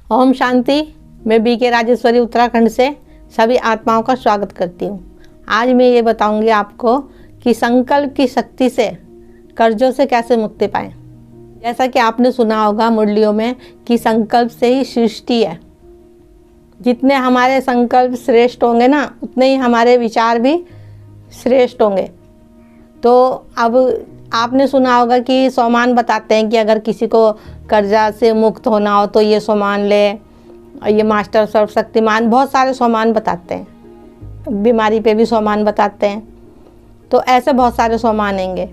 ओम शांति। मैं बीके राजेश्वरी उत्तराखंड से सभी आत्माओं का स्वागत करती हूँ। आज मैं ये बताऊंगी आपको कि संकल्प की शक्ति से कर्जों से कैसे मुक्ति पाएं। जैसा कि आपने सुना होगा मुरलियों में कि संकल्प से ही सृष्टि है। जितने हमारे संकल्प श्रेष्ठ होंगे ना, उतने ही हमारे विचार भी श्रेष्ठ होंगे। तो अब आपने सुना होगा कि सोमान बताते हैं कि अगर किसी को कर्जा से मुक्त होना हो तो ये सोमान ले, ये मास्टर सर्वशक्तिमान, बहुत सारे सोमान बताते हैं। बीमारी पे भी सोमान बताते हैं। तो ऐसे बहुत सारे सोमान आएंगे।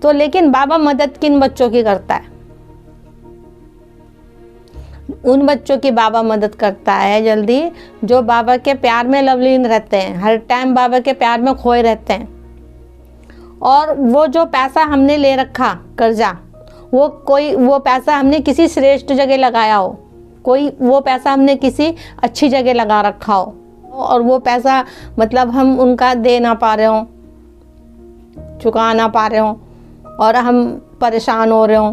तो लेकिन बाबा मदद किन बच्चों की करता है? उन बच्चों की बाबा मदद करता है जल्दी जो बाबा के प्यार में लवलीन रहते हैं, हर टाइम बाबा के प्यार में खोए रहते हैं। और वो जो पैसा हमने ले रखा कर्जा, वो पैसा हमने किसी श्रेष्ठ जगह लगाया हो, वो पैसा हमने किसी अच्छी जगह लगा रखा हो, और वो पैसा मतलब हम उनका दे ना पा रहे हों, चुका ना पा रहे हों, और हम परेशान हो रहे हों,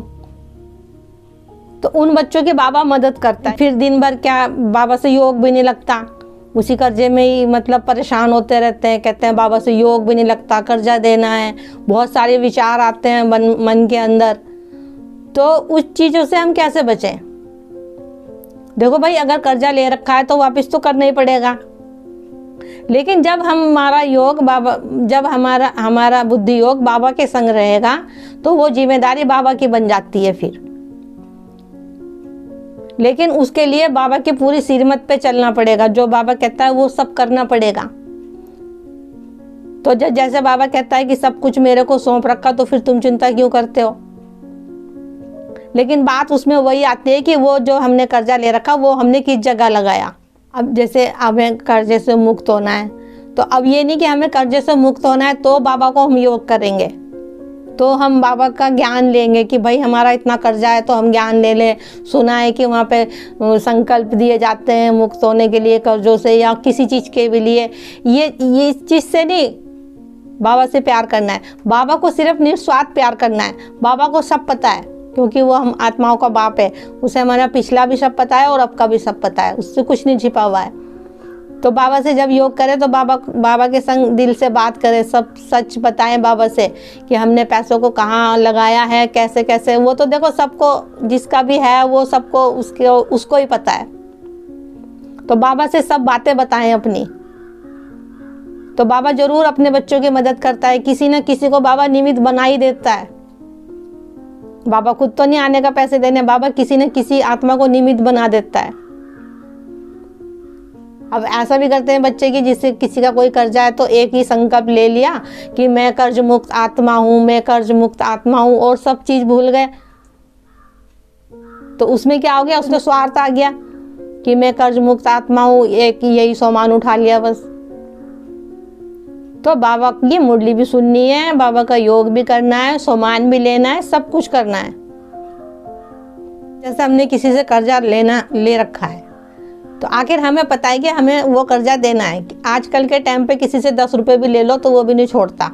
तो उन बच्चों की बाबा मदद करता है। फिर दिन भर क्या बाबा से योग भी नहीं लगता, उसी कर्जे में ही मतलब परेशान होते रहते हैं। कहते हैं बाबा से योग भी नहीं लगता, कर्जा देना है, बहुत सारे विचार आते हैं मन के अंदर। तो उस चीज़ों से हम कैसे बचें? देखो भाई, अगर कर्जा ले रखा है तो वापस तो करना ही पड़ेगा। लेकिन जब हमारा योग जब हमारा बुद्धि योग बाबा के संग रहेगा तो वो जिम्मेदारी बाबा की बन जाती है फिर। लेकिन उसके लिए बाबा की पूरी श्रीमत पे चलना पड़ेगा। जो बाबा कहता है वो सब करना पड़ेगा। तो जैसे बाबा कहता है कि सब कुछ मेरे को सौंप रखा, तो फिर तुम चिंता क्यों करते हो? लेकिन बात उसमें वही आती है कि वो जो हमने कर्जा ले रखा वो हमने किस जगह लगाया। अब जैसे हमें कर्जे से मुक्त होना है, तो अब ये नहीं कि हमें कर्जे से मुक्त होना है तो बाबा को हम योग करेंगे, तो हम बाबा का ज्ञान लेंगे कि भाई हमारा इतना कर्जा है तो हम ज्ञान ले लें। सुना है कि वहाँ पे संकल्प दिए जाते हैं मुक्त होने के लिए कर्जों से या किसी चीज़ के भी लिए। ये चीज़ से नहीं, बाबा से प्यार करना है। बाबा को सिर्फ निस्वार्थ प्यार करना है। बाबा को सब पता है, क्योंकि वो हम आत्माओं का बाप है। उसे हमारा पिछला भी सब पता है और अब का भी सब पता है, उससे कुछ नहीं छिपा हुआ है। तो बाबा से जब योग करें तो बाबा के संग दिल से बात करें, सब सच बताएं बाबा से कि हमने पैसों को कहाँ लगाया है, कैसे कैसे। वो तो देखो सबको, जिसका भी है वो सबको उसको ही पता है। तो बाबा से सब बातें बताएं अपनी। तो बाबा जरूर अपने बच्चों की मदद करता है। किसी न किसी को बाबा निमित्त बना ही देता है। बाबा खुद तो नहीं आने का पैसे देने, बाबा किसी न किसी आत्मा को निमित्त बना देता है। अब ऐसा भी करते हैं बच्चे की जिससे किसी का कोई कर्जा है तो एक ही संकल्प ले लिया कि मैं कर्ज मुक्त आत्मा हूँ, मैं कर्ज मुक्त आत्मा हूँ, और सब चीज़ भूल गए। तो उसमें क्या हो गया? उसमें स्वार्थ आ गया कि मैं कर्ज मुक्त आत्मा हूँ, एक यही सामान उठा लिया बस। तो बाबा की मुरली भी सुननी है, बाबा का योग भी करना है, सामान भी लेना है, सब कुछ करना है। जैसे हमने किसी से कर्जा ले रखा है, तो आखिर हमें पता है कि हमें वो कर्जा देना है। आजकल के टाइम पे किसी से 10 रुपए भी ले लो तो वो भी नहीं छोड़ता,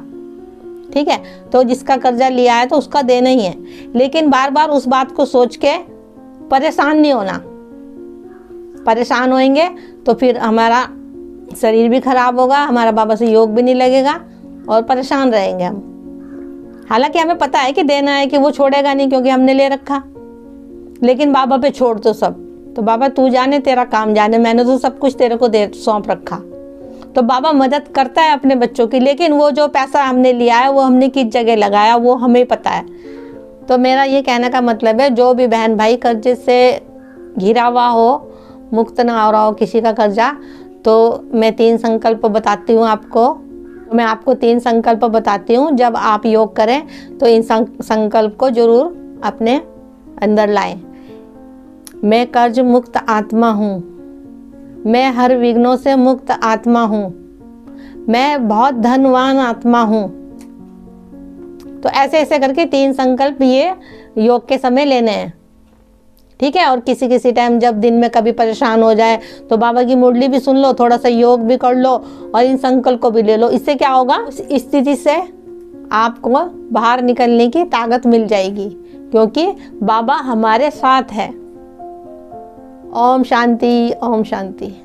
ठीक है? तो जिसका कर्जा लिया है तो उसका देना ही है। लेकिन बार बार उस बात को सोच के परेशान नहीं होना। परेशान होएंगे तो फिर हमारा शरीर भी खराब होगा, हमारा बाबा से योग भी नहीं लगेगा और परेशान रहेंगे हम। हालांकि हमें पता है कि देना है, कि वो छोड़ेगा नहीं क्योंकि हमने ले रखा। लेकिन बाबा पे छोड़ दो सब। तो बाबा तू जाने, तेरा काम जाने, मैंने तो सब कुछ तेरे को सौंप रखा। तो बाबा मदद करता है अपने बच्चों की। लेकिन वो जो पैसा हमने लिया है वो हमने किस जगह लगाया वो हमें पता है। तो मेरा ये कहने का मतलब है, जो भी बहन भाई कर्जे से घिरा हुआ हो, मुक्त ना हो रहा हो किसी का कर्जा, तो मैं 3 संकल्प बताती हूँ आपको। मैं आपको 3 संकल्प बताती हूँ। जब आप योग करें तो इन संकल्प को जरूर अपने अंदर लाएं। मैं कर्ज मुक्त आत्मा हूँ, मैं हर विघ्नों से मुक्त आत्मा हूँ, मैं बहुत धनवान आत्मा हूँ। तो ऐसे ऐसे करके 3 संकल्प ये योग के समय लेने हैं, ठीक है? और किसी टाइम जब दिन में कभी परेशान हो जाए तो बाबा की मुरली भी सुन लो, थोड़ा सा योग भी कर लो और इन संकल्प को भी ले लो। इससे क्या होगा? उस स्थिति से आपको बाहर निकलने की ताकत मिल जाएगी, क्योंकि बाबा हमारे साथ है ओम शांति, ओम शांति।